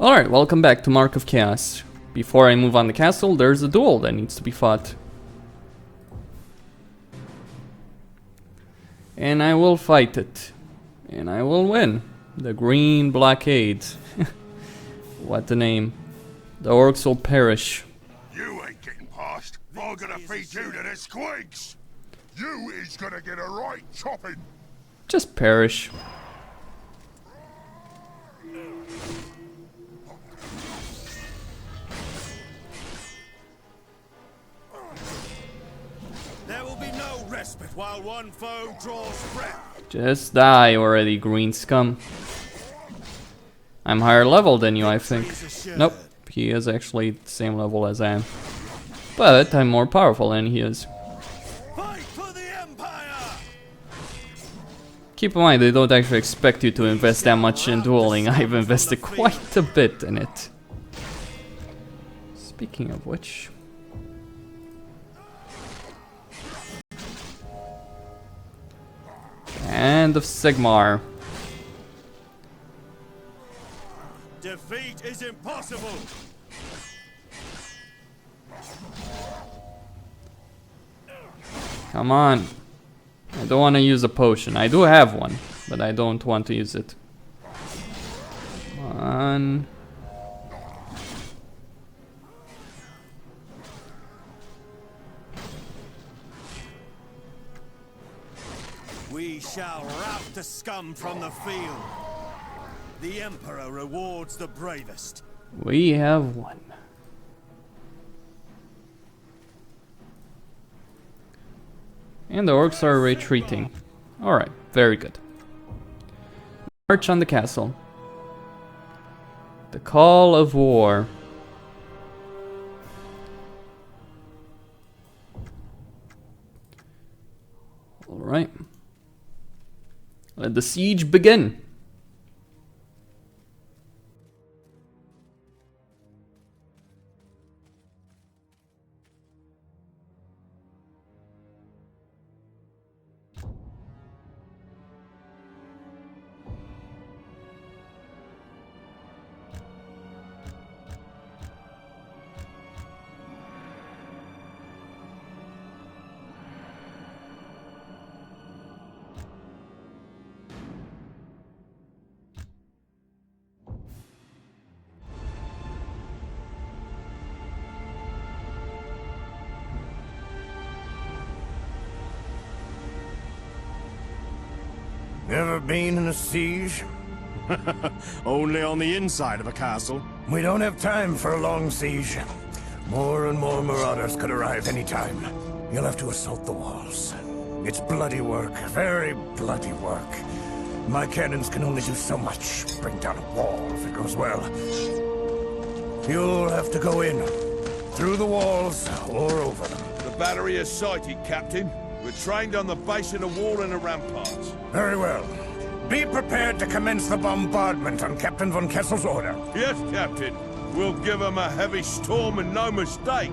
Alright, welcome back to Mark of Chaos. Before I move on the castle, there's a duel that needs to be fought. And I will fight it. And I will win. The Green Blockade. What a name. The orcs will perish. You ain't getting past. I'm gonna feed you to the squigs. You is gonna get a right chopping. Just perish. There will be no respite while one foe draws breath. Just die already, green scum. I'm higher level than you, I think. Nope, he is actually the same level as I am. But I'm more powerful than he is. Fight for the Empire! Keep in mind, they don't actually expect you to invest that much in dueling. I've invested quite a bit in it. Speaking of which... Hand of Sigmar. Defeat is impossible. Come on. I don't want to use a potion. I do have one, but I don't want to use it. Come on. We shall rout the scum from the field. The Emperor rewards the bravest. We have one. And the orcs are retreating. Alright, very good. March on the castle. The call of war. Alright. Let the siege begin. Ever been in a siege? Only on the inside of a castle. We don't have time for a long siege. More and more marauders could arrive any time. You'll have to assault the walls. It's bloody work, very bloody work. My cannons can only do so much. Bring down a wall if it goes well. You'll have to go in. Through the walls or over them. The battery is sighted, Captain. We're trained on the base of the wall and the ramparts. Very well. Be prepared to commence the bombardment on Captain von Kessel's order. Yes, Captain. We'll give them a heavy storm and no mistake.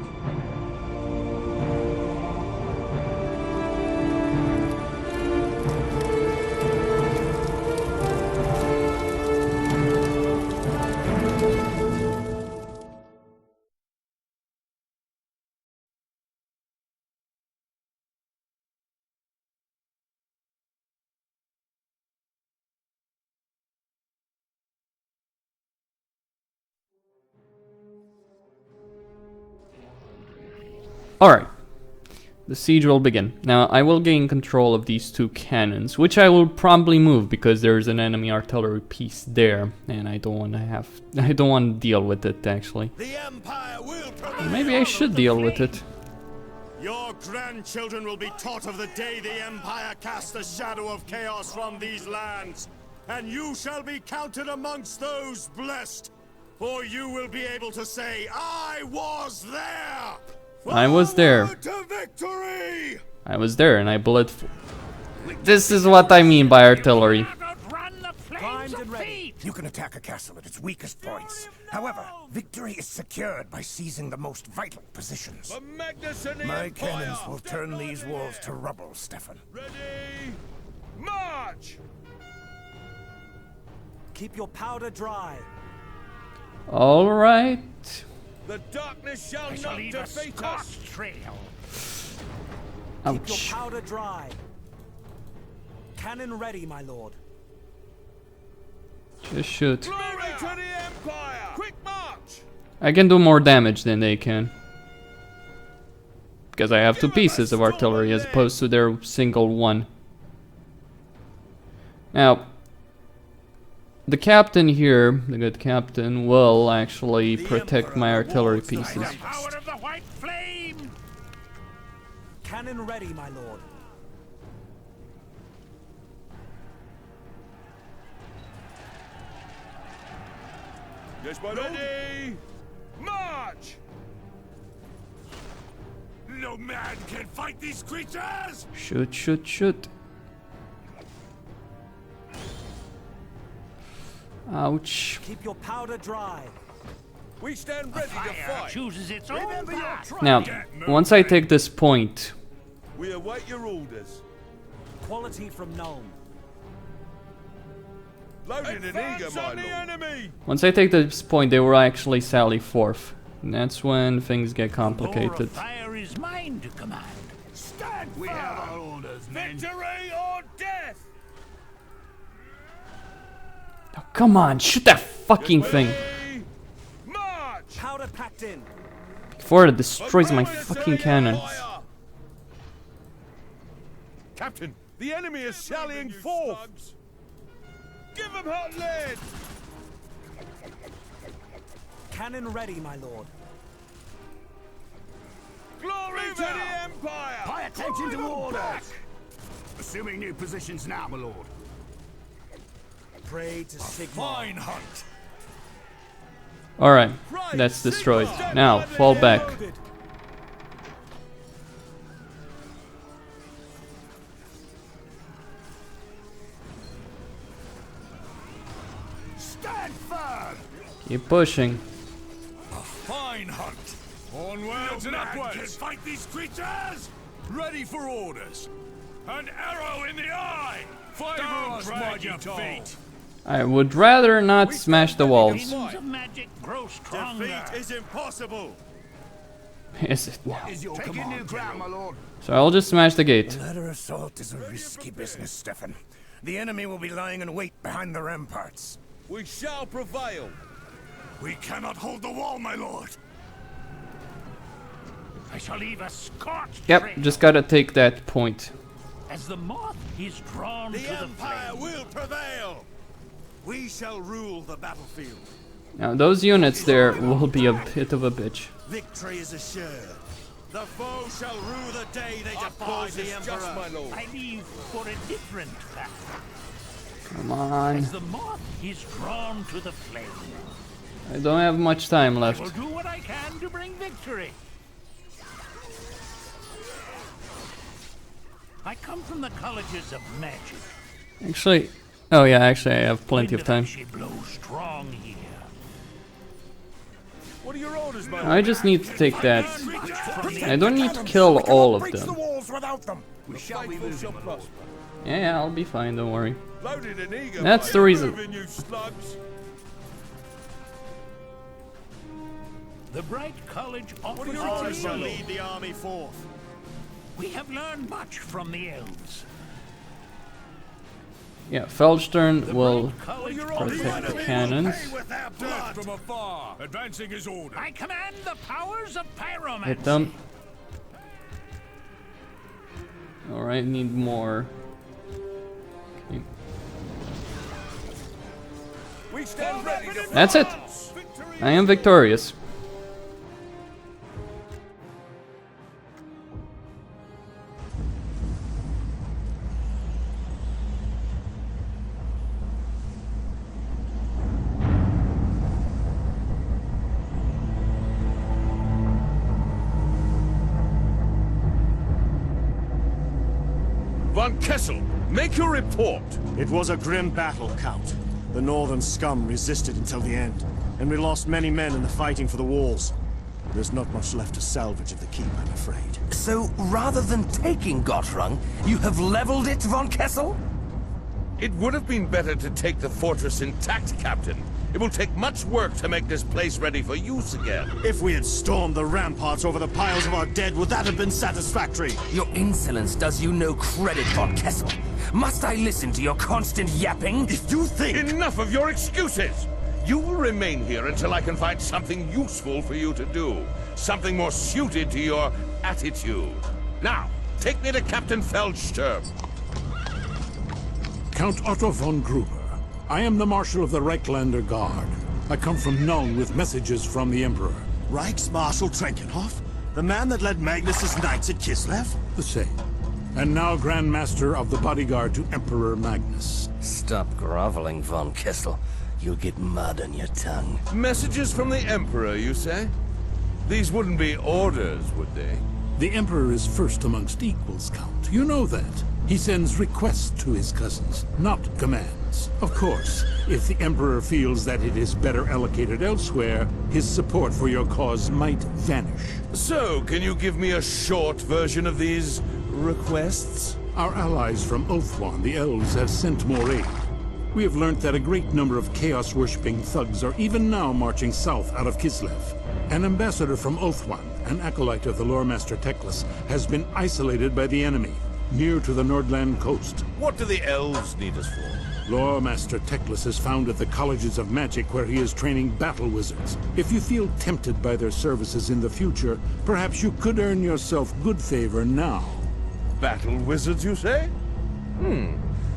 Alright. The siege will begin. Now, I will gain control of these two cannons, which I will probably move because there's an enemy artillery piece there, and I don't want to deal with it, actually. The Empire will prevail. Maybe I should deal with it. Your grandchildren will be taught of the day the Empire cast the shadow of chaos from these lands, and you shall be counted amongst those blessed, for you will be able to say, I was there! I was there. To victory! I was there, and I bullet. This is what I mean by artillery. Primed and ready. You can attack a castle at its weakest points. However, victory is secured by seizing the most vital positions. My cannons will turn these walls to rubble, Stefan. Ready, march! Keep your powder dry. All right. The darkness shall not defeat us. Keep your Ouch. powder dry. Cannon ready, my lord. Just shoot. Glory to the Empire! Quick march! I can do more damage than they can. Because I have two pieces of artillery as opposed to their single one. Now, the captain here, the good captain, will actually protect my artillery pieces. Power of the white flame! Cannon ready, my lord. Yes, my lord. Ready! March! No man can fight these creatures! Shoot, shoot, shoot. Ouch. Keep your powder dry. We stand ready to fight. Chooses its own path. Now, once I take this point, We await your orders. Quality from Nuln. Loaded and eager, my lord. Enemy! once I take this point, they will actually sally forth. And that's when things get Roar complicated. of fire is mine to command. Stand we have our orders, men. Victory or death! Oh, come on, shoot that fucking thing Ready! March! Powder packed in. before it destroys my fucking cannons. Captain, the enemy is sallying forth. Give them hot lead! Cannon ready, my lord. Glory to the Empire! Pay attention to orders. Assuming new positions now, my lord. Pray to Sigma. Fine hunt. Alright, that's destroyed. Now, fall back. Loaded. Stand firm! Keep pushing. Fine hunt. Onwards and upwards. Can fight these creatures. Ready for orders. An arrow in the eye. Favor us, mighty feet. I would rather not smash the walls. Winds of magic grow stronger. Defeat is impossible. Is it now? Is your command, new ground, my lord? So I'll just smash the gate. Ladder assault is a risky business, Stefan. The enemy will be lying in wait behind the ramparts. We shall prevail. We cannot hold the wall, my lord. I shall leave a scorched Yep, trail. just gotta take that point. As the moth is drawn The to the Empire flame. will prevail. We shall rule the battlefield. Now those units there will be a bit of a bitch. Victory is assured. The foe shall rue the day they defy the Emperor. Just, my lord. I leave for a different path. Come on. As the moth is drawn to the flame. I don't have much time I will left. do what I can to bring victory. I come from the colleges of magic. Actually, oh yeah, actually I have plenty of time. She blows strong here. What are your orders, my lord? I just need to take that. I don't need to kill all of Breach the them. walls without them. We shall be moving, my lord. Yeah, I'll be fine, don't worry. Loaded and eager. That's my the lord. reason. Moving, you slugs. The bright college What offers are your its orders, my aid. lord? Lead the army forth. We have learned much from the elves. Yeah, Feldstern The will bright college protect the offers- cannons. With our blood. From afar. Advancing is ordered. I command the powers of pyromancy. Hit them. Alright, need more. Okay. We stand ready to That's it. Victory I am victorious. Von Kessel, make your report. It was a grim battle, Count. The northern scum resisted until the end, and we lost many men in the fighting for the walls. There's not much left to salvage of the keep, I'm afraid. So, rather than taking Gottrung, you have leveled it, von Kessel? It would have been better to take the fortress intact, Captain. It will take much work to make this place ready for use again. If we had stormed the ramparts over the piles of our dead, would that have been satisfactory? Your insolence does you no credit, von Kessel. Must I listen to your constant yapping? If you think... Enough of your excuses! You will remain here until I can find something useful for you to do. Something more suited to your attitude. Now, take me to Captain Feldsturm. Count Otto von Gruber. I am the Marshal of the Reichslander Guard. I come from Nuln with messages from the Emperor. Reichsmarshal Trenkenhoff? The man that led Magnus's knights at Kislev? The same. And now Grand Master of the Bodyguard to Emperor Magnus. Stop groveling, von Kessel. You'll get mud on your tongue. Messages from the Emperor, you say? These wouldn't be orders, would they? The Emperor is first amongst equals, Count. You know that. He sends requests to his cousins, not commands. Of course, if the Emperor feels that it is better allocated elsewhere, his support for your cause might vanish. So, can you give me a short version of these requests? Our allies from Ulthuan, the elves, have sent more aid. We have learned that a great number of chaos-worshipping thugs are even now marching south out of Kislev. An ambassador from Ulthuan, an acolyte of the Loremaster Teclis, has been isolated by the enemy, near to the Nordland coast. What do the elves need us for? Loremaster Teclis has founded the colleges of magic where he is training battle wizards. If you feel tempted by their services in the future, perhaps you could earn yourself good favor now. Battle wizards, you say?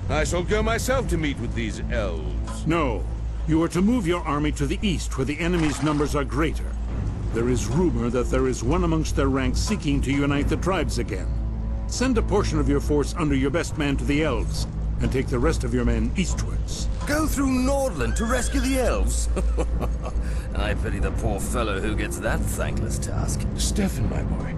I shall go myself to meet with these elves. No. You are to move your army to the east where the enemy's numbers are greater. There is rumor that there is one amongst their ranks seeking to unite the tribes again. Send a portion of your force under your best man to the elves, and take the rest of your men eastwards. Go through Nordland to rescue the elves? I pity the poor fellow who gets that thankless task. Stefan, my boy,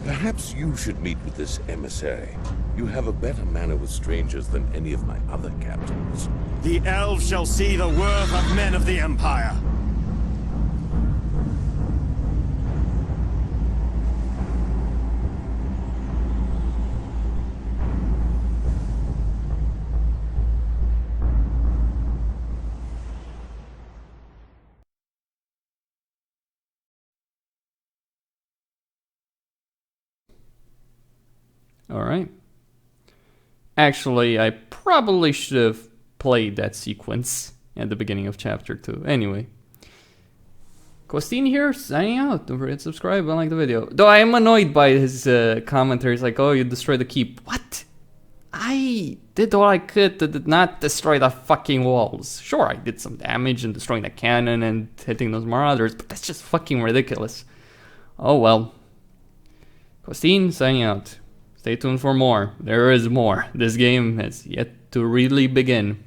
perhaps you should meet with this emissary. You have a better manner with strangers than any of my other captains. The elves shall see the worth of men of the Empire. Alright. Actually, I probably should have played that sequence at the beginning of chapter 2. Anyway. Costin here, signing out. Don't forget to subscribe and like the video. Though I am annoyed by his commentaries like, oh, you destroyed the keep. What? I did all I could to not destroy the fucking walls. Sure, I did some damage in destroying the cannon and hitting those marauders, but that's just fucking ridiculous. Oh well. Costin, signing out. Stay tuned for more. There is more. This game has yet to really begin.